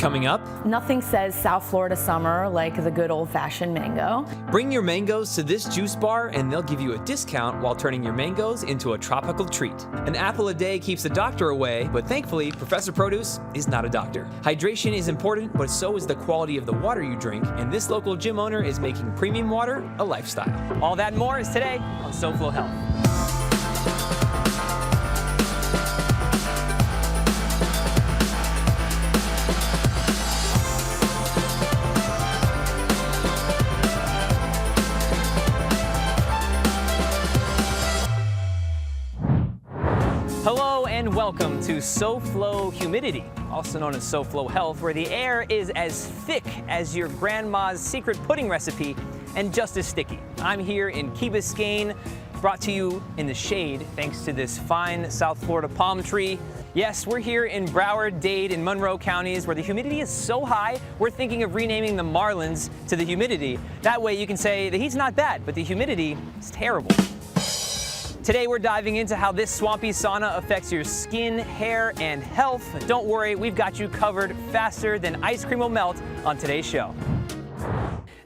coming up. Nothing says South Florida summer like the good old-fashioned mango. Bring your mangoes to this juice bar and they'll give you a discount while turning your mangoes into a tropical treat. An apple a day keeps the doctor away, but thankfully, Professor Produce is not a doctor. Hydration is important, but so is the quality of the water you drink, and this local gym owner is making premium water a lifestyle. All that and more is today on SoFlo Health. Hello and welcome to SoFlo Humidity, also known as SoFlo Health, where the air is as thick as your grandma's secret pudding recipe and just as sticky. I'm here in Key Biscayne, brought to you in the shade thanks to this fine South Florida palm tree. Yes, we're here in Broward, Dade, and Monroe counties where the humidity is so high, we're thinking of renaming the Marlins to the humidity. That way you can say the heat's not bad, but the humidity is terrible. Today we're diving into how this swampy sauna affects your skin, hair, and health. Don't worry, we've got you covered faster than ice cream will melt on today's show.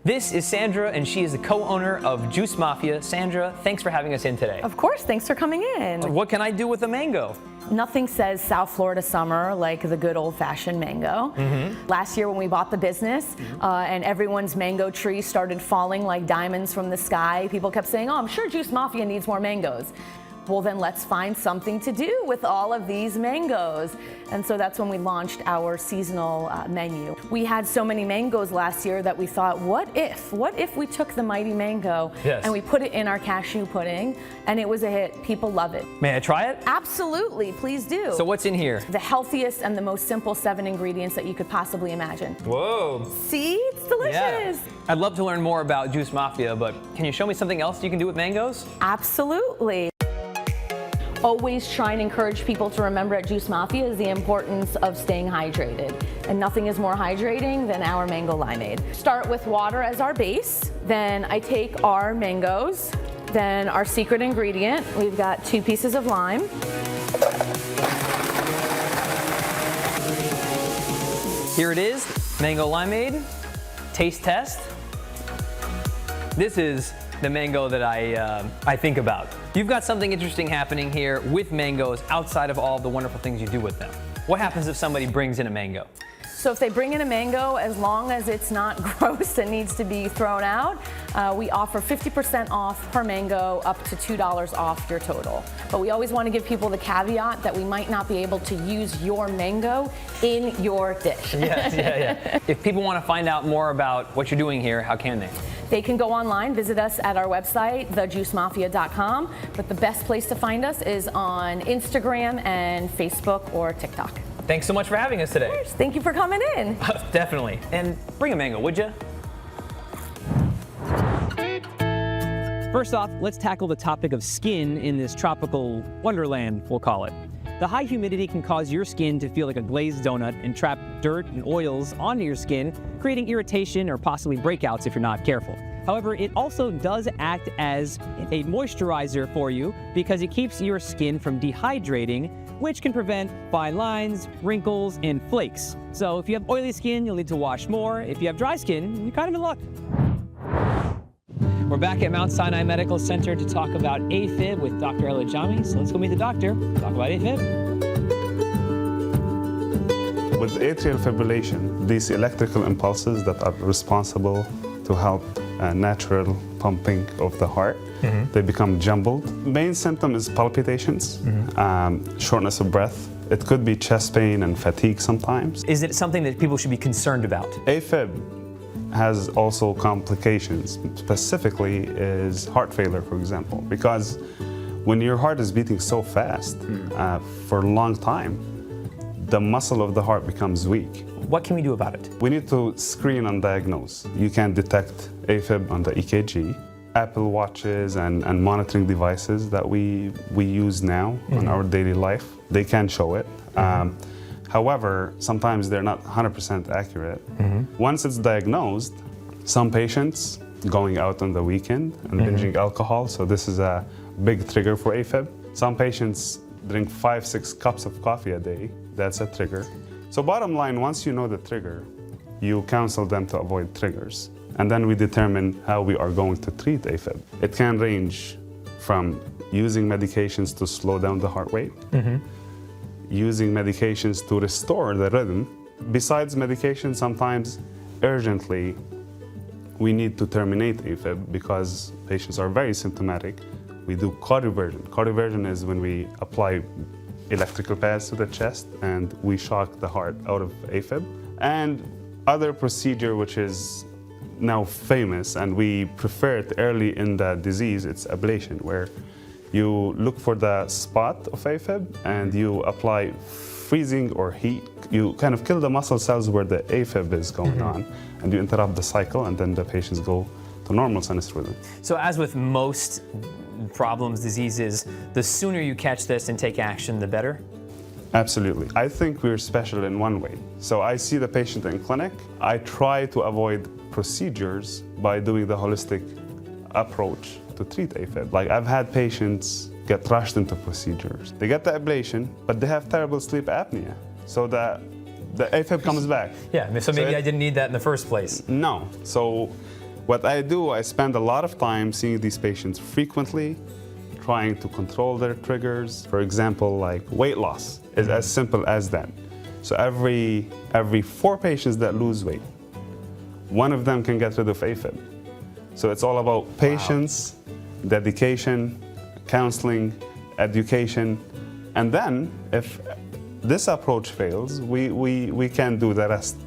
This is Sandra, and she is the co-owner of Juice Mafia. Sandra, thanks for having us in today. Of course, thanks for coming in. What can I do with a mango? Nothing says South Florida summer like the good old-fashioned mango. Last year when we bought the business and everyone's mango tree started falling like diamonds from the sky, people kept saying, oh, I'm sure Juice Mafia needs more mangoes. Well, then let's find something to do with all of these mangoes. And so that's when we launched our seasonal menu. We had so many mangoes last year that we thought, what if we took the mighty mango and we put it in our cashew pudding, and it was a hit. People love it. May I try it? Absolutely, please do. So what's in here? The healthiest and the most simple 7 ingredients that you could possibly imagine. Whoa. See, it's delicious. Yeah. I'd love to learn more about Juice Mafia, but can you show me something else you can do with mangoes? Absolutely. Always try and encourage people to remember at Juice Mafia is the importance of staying hydrated. And nothing is more hydrating than our mango limeade. Start with water as our base. Then I take our mangoes. Then our secret ingredient, we've got 2 pieces of lime. Here it is, mango limeade. Taste test. This is the mango that I think about. You've got something interesting happening here with mangoes outside of all the wonderful things you do with them. What happens if somebody brings in a mango? So if they bring in a mango, as long as it's not gross and needs to be thrown out, we offer 50% off per mango, up to $2 off your total. But we always want to give people the caveat that we might not be able to use your mango in your dish. Yes, yeah. If people want to find out more about what you're doing here, how can they? They can go online, visit us at our website, thejuicemafia.com, but the best place to find us is on Instagram and Facebook or TikTok. Thanks so much for having us today. Of course. Thank you for coming in. Definitely. And bring a mango, would you? First off, let's tackle the topic of skin in this tropical wonderland, we'll call it. The high humidity can cause your skin to feel like a glazed donut and trap dirt and oils onto your skin, creating irritation or possibly breakouts if you're not careful. However, it also does act as a moisturizer for you because it keeps your skin from dehydrating, which can prevent fine lines, wrinkles, and flakes. So if you have oily skin, you'll need to wash more. If you have dry skin, you're kind of in luck. We're back at Mount Sinai Medical Center to talk about AFib with Dr. Ella Jami. So let's go meet the doctor, talk about AFib. With atrial fibrillation, these electrical impulses that are responsible to help natural pumping of the heart, they become jumbled. Main symptom is palpitations, shortness of breath. It could be chest pain and fatigue sometimes. Is it something that people should be concerned about? AFib has also complications, specifically is heart failure, for example, because when your heart is beating so fast for a long time, the muscle of the heart becomes weak. What can we do about it? We need to screen and diagnose. You can detect AFib on the EKG. Apple Watches and monitoring devices that we use now in our daily life, they can show it. However, sometimes they're not 100% accurate. Once it's diagnosed, some patients going out on the weekend and binging alcohol, so this is a big trigger for AFib. Some patients drink 5-6 cups of coffee a day, that's a trigger. So bottom line, once you know the trigger, you counsel them to avoid triggers. And then we determine how we are going to treat AFib. It can range from using medications to slow down the heart rate, using medications to restore the rhythm. Besides medication, sometimes urgently we need to terminate AFib because patients are very symptomatic. We do cardioversion. Cardioversion is when we apply electrical pads to the chest and we shock the heart out of AFib. And other procedure which is now famous and we prefer it early in the disease, it's ablation, where you look for the spot of AFib and you apply freezing or heat. You kind of kill the muscle cells where the AFib is going on and you interrupt the cycle and then the patients go to normal sinus rhythm. So as with most problems, diseases, the sooner you catch this and take action, the better? Absolutely. I think we're special in one way. So I see the patient in clinic. I try to avoid procedures by doing the holistic approach to treat AFib. Like I've had patients get rushed into procedures. They get the ablation, but they have terrible sleep apnea. So the AFib comes back. Yeah, so maybe I didn't need that in the first place. No. So what I do, I spend a lot of time seeing these patients frequently, trying to control their triggers. For example, like weight loss is as simple as that. So every 4 patients that lose weight, 1 of them can get rid of AFib. So it's all about patience, dedication, counseling, education, and then if this approach fails, we can do the rest.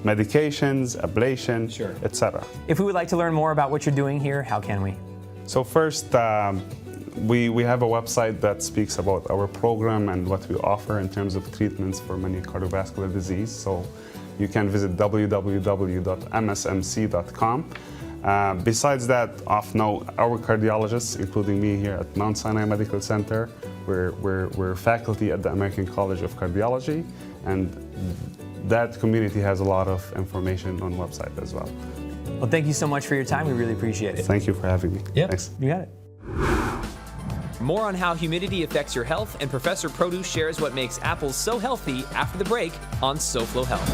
Medications, ablation, etc. If we would like to learn more about what you're doing here, how can we? So first, we have a website that speaks about our program and what we offer in terms of treatments for many cardiovascular disease. So you can visit www.msmc.com. Besides that, off note, our cardiologists, including me here at Mount Sinai Medical Center, we're faculty at the American College of Cardiology, and that community has a lot of information on website as well. Well, thank you so much for your time. We really appreciate it. Thank you for having me. Yeah, Thanks. You got it. More on how humidity affects your health, and Professor Produce shares what makes apples so healthy after the break on SoFlo Health.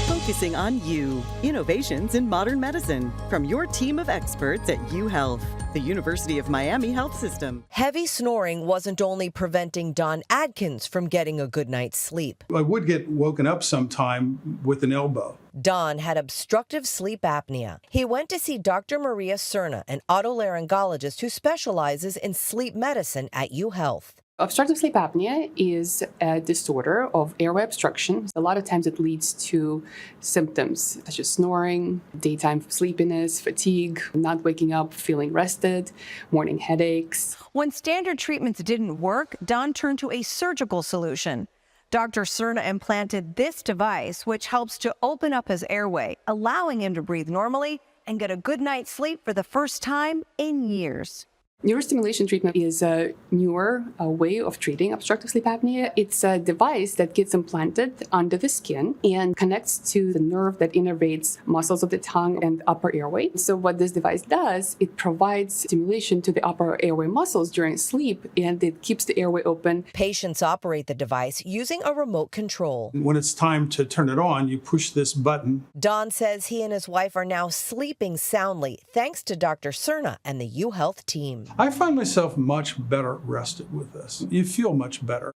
Focusing on you. Innovations in modern medicine from your team of experts at UHealth, the University of Miami Health System. Heavy snoring wasn't only preventing Don Adkins from getting a good night's sleep. I would get woken up sometime with an elbow. Don had obstructive sleep apnea. He went to see Dr. Maria Cerna, an otolaryngologist who specializes in sleep medicine at UHealth. Obstructive sleep apnea is a disorder of airway obstruction. A lot of times it leads to symptoms such as snoring, daytime sleepiness, fatigue, not waking up feeling rested, morning headaches. When standard treatments didn't work, Don turned to a surgical solution. Dr. Cerna implanted this device, which helps to open up his airway, allowing him to breathe normally and get a good night's sleep for the first time in years. Neurostimulation treatment is a newer way of treating obstructive sleep apnea. It's a device that gets implanted under the skin and connects to the nerve that innervates muscles of the tongue and upper airway. So what this device does, it provides stimulation to the upper airway muscles during sleep, and it keeps the airway open. Patients operate the device using a remote control. When it's time to turn it on, you push this button. Don says he and his wife are now sleeping soundly thanks to Dr. Cerna and the UHealth team. I find myself much better rested with this. You feel much better.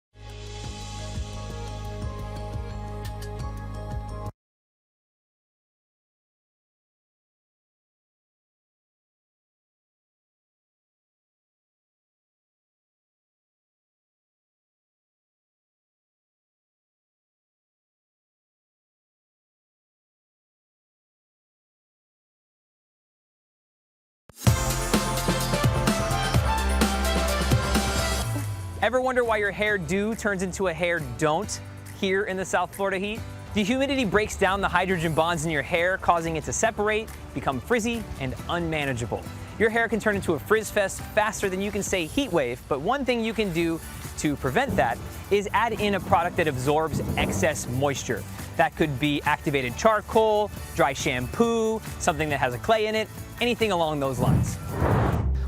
Ever wonder why your hair do turns into a hair don't here in the South Florida heat? The humidity breaks down the hydrogen bonds in your hair, causing it to separate, become frizzy, and unmanageable. Your hair can turn into a frizz fest faster than you can say heat wave, but one thing you can do to prevent that is add in a product that absorbs excess moisture. That could be activated charcoal, dry shampoo, something that has a clay in it, anything along those lines.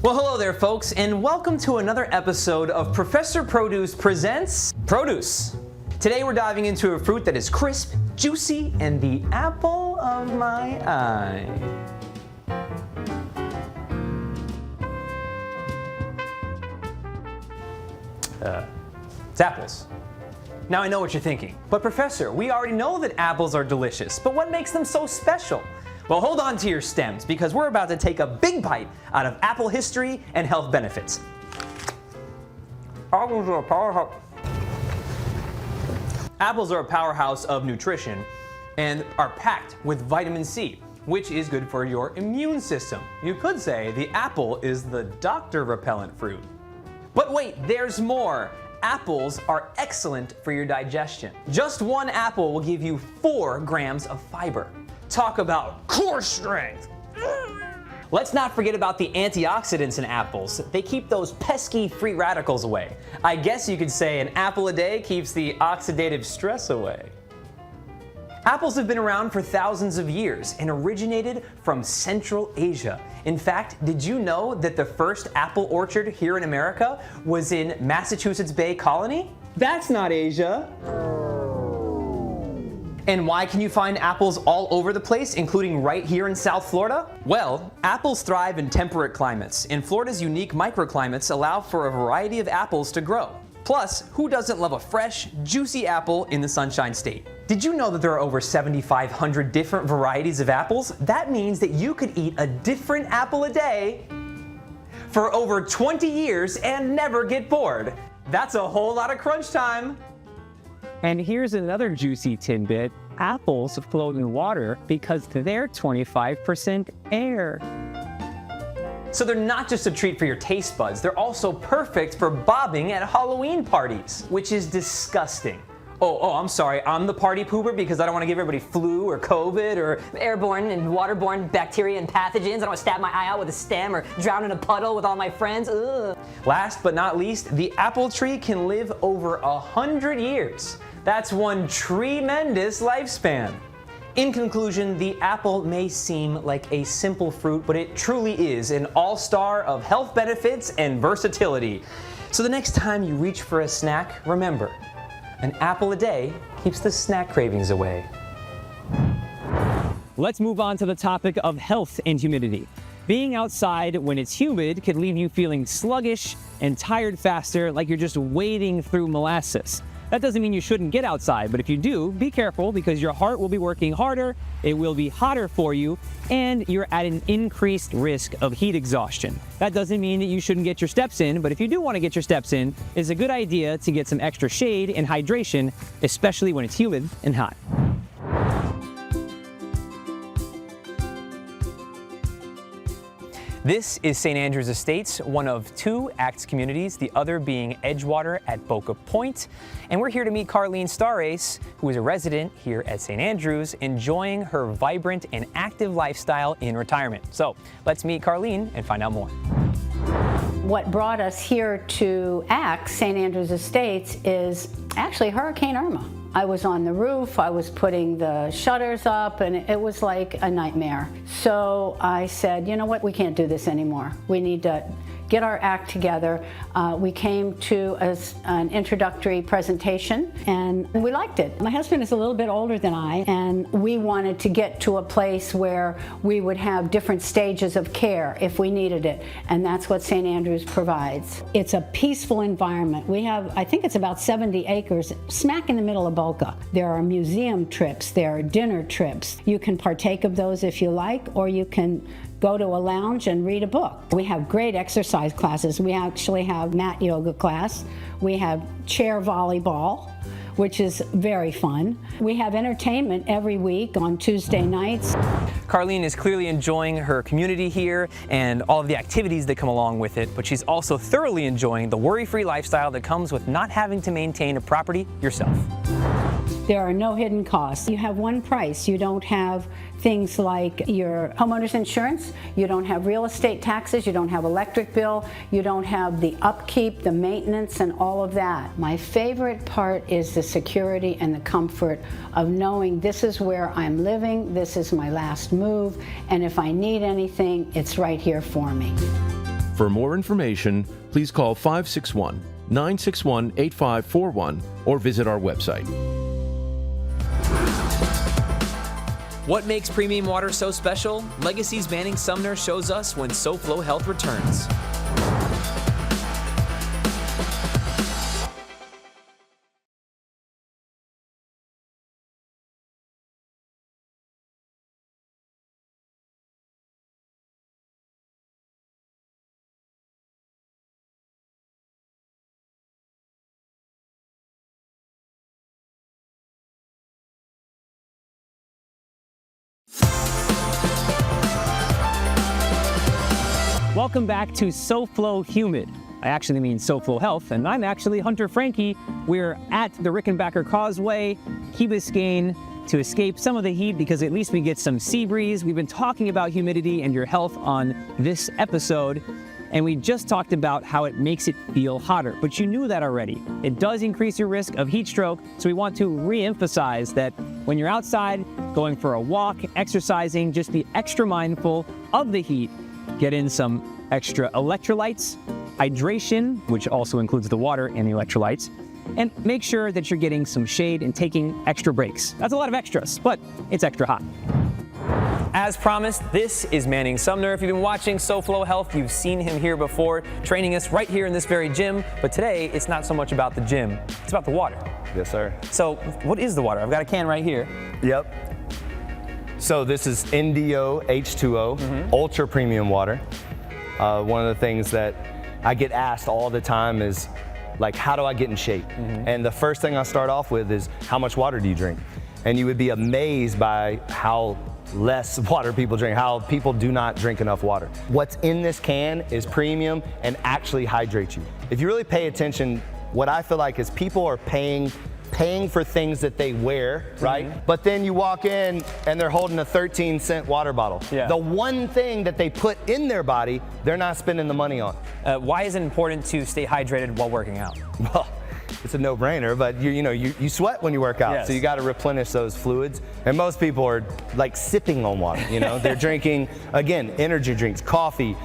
Well, hello there, folks, and welcome to another episode of Professor Produce Presents Produce. Today we're diving into a fruit that is crisp, juicy, and the apple of my eye. It's apples. Now I know what you're thinking, but Professor, we already know that apples are delicious, but what makes them so special? Well, hold on to your stems because we're about to take a big bite out of apple history and health benefits. Apples are a powerhouse. Apples are a powerhouse of nutrition and are packed with vitamin C, which is good for your immune system. You could say the apple is the doctor repellent fruit. But wait, there's more. Apples are excellent for your digestion. Just one apple will give you 4 grams of fiber. Talk about core strength. Let's not forget about the antioxidants in apples. They keep those pesky free radicals away. I guess you could say an apple a day keeps the oxidative stress away. Apples have been around for thousands of years and originated from Central Asia. In fact, did you know that the first apple orchard here in America was in Massachusetts Bay Colony? That's not Asia. And why can you find apples all over the place, including right here in South Florida? Well, apples thrive in temperate climates, and Florida's unique microclimates allow for a variety of apples to grow. Plus, who doesn't love a fresh, juicy apple in the Sunshine State? Did you know that there are over 7,500 different varieties of apples? That means that you could eat a different apple a day for over 20 years and never get bored. That's a whole lot of crunch time. And here's another juicy tidbit. Apples float in water because they're 25% air. So they're not just a treat for your taste buds, they're also perfect for bobbing at Halloween parties, which is disgusting. Oh, I'm sorry, I'm the party pooper because I don't want to give everybody flu or COVID or airborne and waterborne bacteria and pathogens. I don't want to stab my eye out with a stem or drown in a puddle with all my friends. Ugh. Last but not least, the apple tree can live over 100 years. That's one tremendous lifespan. In conclusion, the apple may seem like a simple fruit, but it truly is an all-star of health benefits and versatility. So the next time you reach for a snack, remember, an apple a day keeps the snack cravings away. Let's move on to the topic of health and humidity. Being outside when it's humid could leave you feeling sluggish and tired faster, like you're just wading through molasses. That doesn't mean you shouldn't get outside, but if you do, be careful because your heart will be working harder, it will be hotter for you, and you're at an increased risk of heat exhaustion. That doesn't mean that you shouldn't get your steps in, but if you do want to get your steps in, it's a good idea to get some extra shade and hydration, especially when it's humid and hot. This is St. Andrews Estates, one of 2 ACTS communities, the other being Edgewater at Boca Point. And we're here to meet Carlene Starace, who is a resident here at St. Andrews, enjoying her vibrant and active lifestyle in retirement. So let's meet Carlene and find out more. What brought us here to ACTS, St. Andrews Estates, is actually Hurricane Irma. I was on the roof, I was putting the shutters up, and it was like a nightmare. So I said, you know what, we can't do this anymore. We need to get our act together. We came to an introductory presentation and we liked it. My husband is a little bit older than I, and we wanted to get to a place where we would have different stages of care if we needed it, and that's what St. Andrews provides. It's a peaceful environment. We have, I think it's about 70 acres smack in the middle of Boca. There are museum trips, there are dinner trips. You can partake of those if you like, or you can go to a lounge and read a book. We have great exercise classes. We actually have mat yoga class. We have chair volleyball, which is very fun. We have entertainment every week on Tuesday nights. Carlene is clearly enjoying her community here and all of the activities that come along with it, but she's also thoroughly enjoying the worry-free lifestyle that comes with not having to maintain a property yourself. There are no hidden costs. You have one price. You don't have things like your homeowner's insurance, you don't have real estate taxes, you don't have electric bill, you don't have the upkeep, the maintenance, and all of that. My favorite part is the security and the comfort of knowing this is where I'm living, this is my last move, and if I need anything, it's right here for me. For more information, please call 561-961-8541 or visit our website. What makes premium water so special? Legacy's Manning Sumner shows us when SoFlo Health returns. Welcome back to SoFlo Humid. I actually mean SoFlo Health, and I'm actually Hunter Franke. We're at the Rickenbacker Causeway, Key Biscayne, to escape some of the heat because at least we get some sea breeze. We've been talking about humidity and your health on this episode, and we just talked about how it makes it feel hotter, but you knew that already. It does increase your risk of heat stroke, so we want to re-emphasize that when you're outside, going for a walk, exercising, just be extra mindful of the heat. Get in some extra electrolytes, hydration, which also includes the water and the electrolytes, and make sure that you're getting some shade and taking extra breaks. That's a lot of extras, but it's extra hot. As promised, this is Manning Sumner. If you've been watching SoFlo Health, you've seen him here before, training us right here in this very gym. But today, it's not so much about the gym, it's about the water. Yes, sir. So what is the water? I've got a can right here. Yep. So this is NDO H2O, ultra premium water. One of the things that I get asked all the time is, like, how do I get in shape? And the first thing I start off with is, how much water do you drink? And you would be amazed by how less water people drink, how people do not drink enough water. What's in this can is premium and actually hydrates you. If you really pay attention, what I feel like is people are paying for things that they wear, right? But then you walk in and they're holding a 13-cent water bottle. Yeah. The one thing that they put in their body, they're not spending the money on. Why is it important to stay hydrated while working out? Well, it's a no-brainer, but you sweat when you work out, so you got to replenish those fluids. And most people are like sipping on water. They're drinking, again, energy drinks, coffee,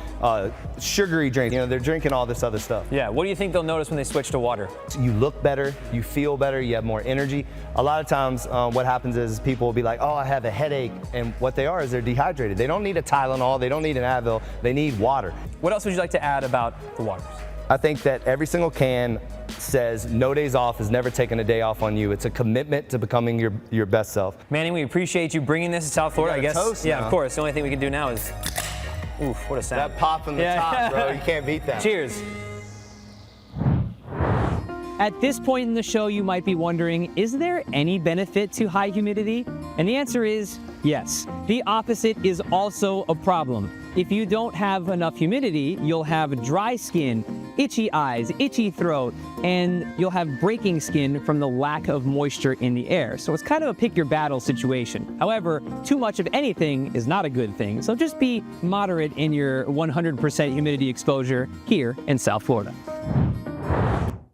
sugary drinks. They're drinking all this other stuff. Yeah. What do you think they'll notice when they switch to water? You look better, you feel better, you have more energy. A lot of times, what happens is people will be like, "Oh, I have a headache," and what they are is they're dehydrated. They don't need a Tylenol, they don't need an Advil, they need water. What else would you like to add about the waters? I think that every single can says no days off, is never taking a day off on you. It's a commitment to becoming your best self. Manning, we appreciate you bringing this to South Florida. I guess. Toast yeah, now. Of course. The only thing we can do now is, oof, what a sound. That pop in the top, bro. You can't beat that. Cheers. At this point in the show, you might be wondering, is there any benefit to high humidity? And the answer is yes. The opposite is also a problem. If you don't have enough humidity, you'll have dry skin, itchy eyes, itchy throat, and you'll have breaking skin from the lack of moisture in the air. So it's kind of a pick your battle situation. However, too much of anything is not a good thing. So just be moderate in your 100% humidity exposure here in South Florida.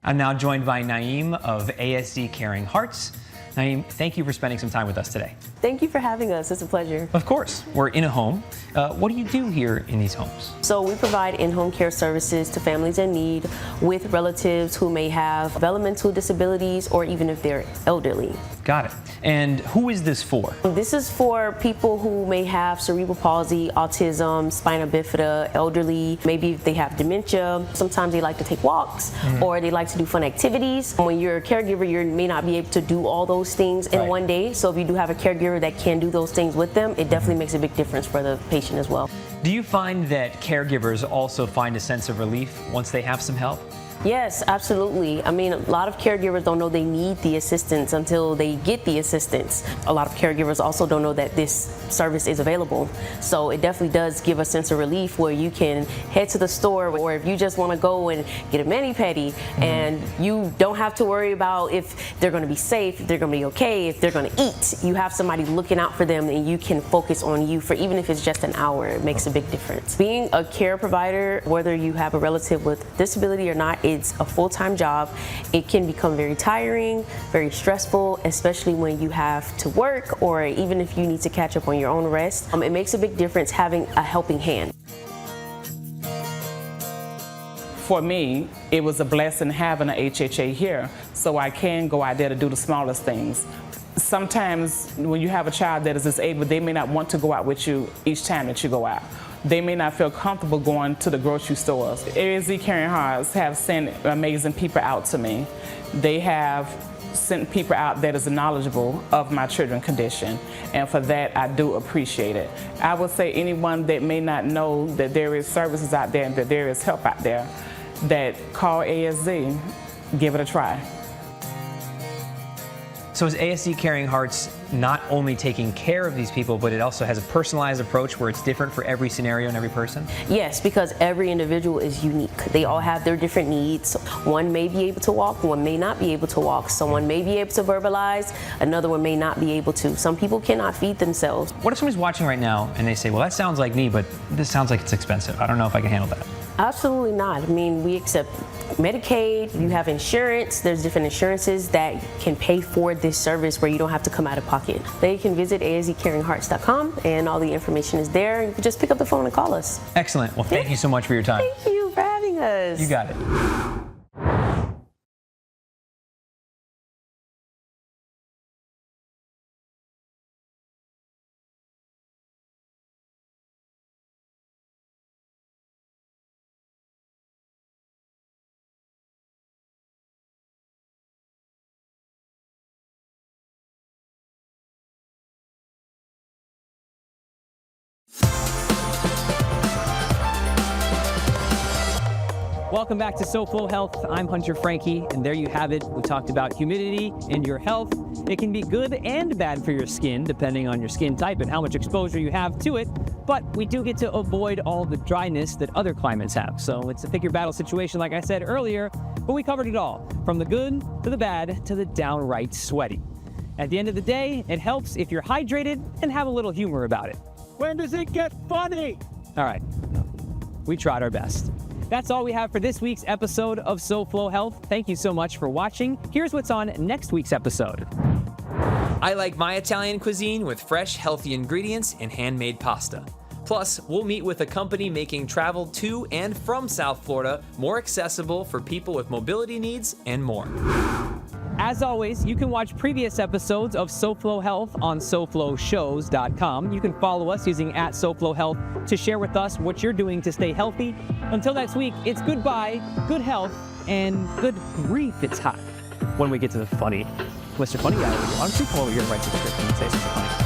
I'm now joined by Naeem of ASD Caring Hearts. Naeem, thank you for spending some time with us today. Thank you for having us. It's a pleasure. Of course. We're in a home. What do you do here in these homes? So we provide in-home care services to families in need with relatives who may have developmental disabilities or even if they're elderly. Got it. And who is this for? This is for people who may have cerebral palsy, autism, spina bifida, elderly, maybe if they have dementia. Sometimes they like to take walks or they like to do fun activities. When you're a caregiver, you may not be able to do all those things in one day. So if you do have a caregiver that can do those things with them, it definitely makes a big difference for the patient as well. Do you find that caregivers also find a sense of relief once they have some help? Yes, absolutely. I mean, a lot of caregivers don't know they need the assistance until they get the assistance. A lot of caregivers also don't know that this service is available. So it definitely does give a sense of relief where you can head to the store, or if you just want to go and get a mani-pedi and you don't have to worry about if they're going to be safe, if they're going to be okay, if they're going to eat. You have somebody looking out for them and you can focus on you for even if it's just an hour. It makes a big difference. Being a care provider, whether you have a relative with disability or not, it's a full-time job. It can become very tiring, very stressful, especially when you have to work or even if you need to catch up on your own rest. It makes a big difference having a helping hand. for me, it was a blessing having an HHA here, so I can go out there to do the smallest things. Sometimes when you have a child that is disabled, they may not want to go out with you each time that you go out. They may not feel comfortable going to the grocery stores. ASD Caring Hearts have sent amazing people out to me. They have sent people out that is knowledgeable of my children's condition, and for that I do appreciate it. I would say anyone that may not know that there is services out there and that there is help out there, that call ASD, give it a try. So is ASD Caring Hearts not only taking care of these people, but it also has a personalized approach where it's different for every scenario and every person? Yes, because every individual is unique. They all have their different needs. One may be able to walk, one may not be able to walk. Someone may be able to verbalize, another one may not be able to. Some people cannot feed themselves. What if somebody's watching right now and they say, well, that sounds like me, but this sounds like it's expensive. I don't know if I can handle that. Absolutely not. I mean, we accept Medicaid, you have insurance, there's different insurances that can pay for this service where you don't have to come out of pocket. They can visit asdcaringhearts.com and all the information is there. You can just pick up the phone and call us. Excellent. Well, thank you so much for your time. Thank you for having us. You got it. Welcome back to SoFlo Health. I'm Hunter Frankie, and there you have it. We talked about humidity and your health. It can be good and bad for your skin, depending on your skin type and how much exposure you have to it. But we do get to avoid all the dryness that other climates have. So it's a pick your battle situation, like I said earlier, but we covered it all, from the good to the bad to the downright sweaty. At the end of the day, it helps if you're hydrated and have a little humor about it. When does it get funny? All right, we tried our best. That's all we have for this week's episode of SoFlo Health. Thank you so much for watching. Here's what's on next week's episode. I like my Italian cuisine with fresh, healthy ingredients and handmade pasta. Plus, we'll meet with a company making travel to and from South Florida more accessible for people with mobility needs and more. As always, you can watch previous episodes of SoFlo Health on SoFloShows.com. You can follow us using @SoFlo Health to share with us what you're doing to stay healthy. Until next week, it's goodbye, good health, and good grief, it's hot. When we get to the funny, Mr. Funny Guy, why don't you come over here and write the script and say something funny?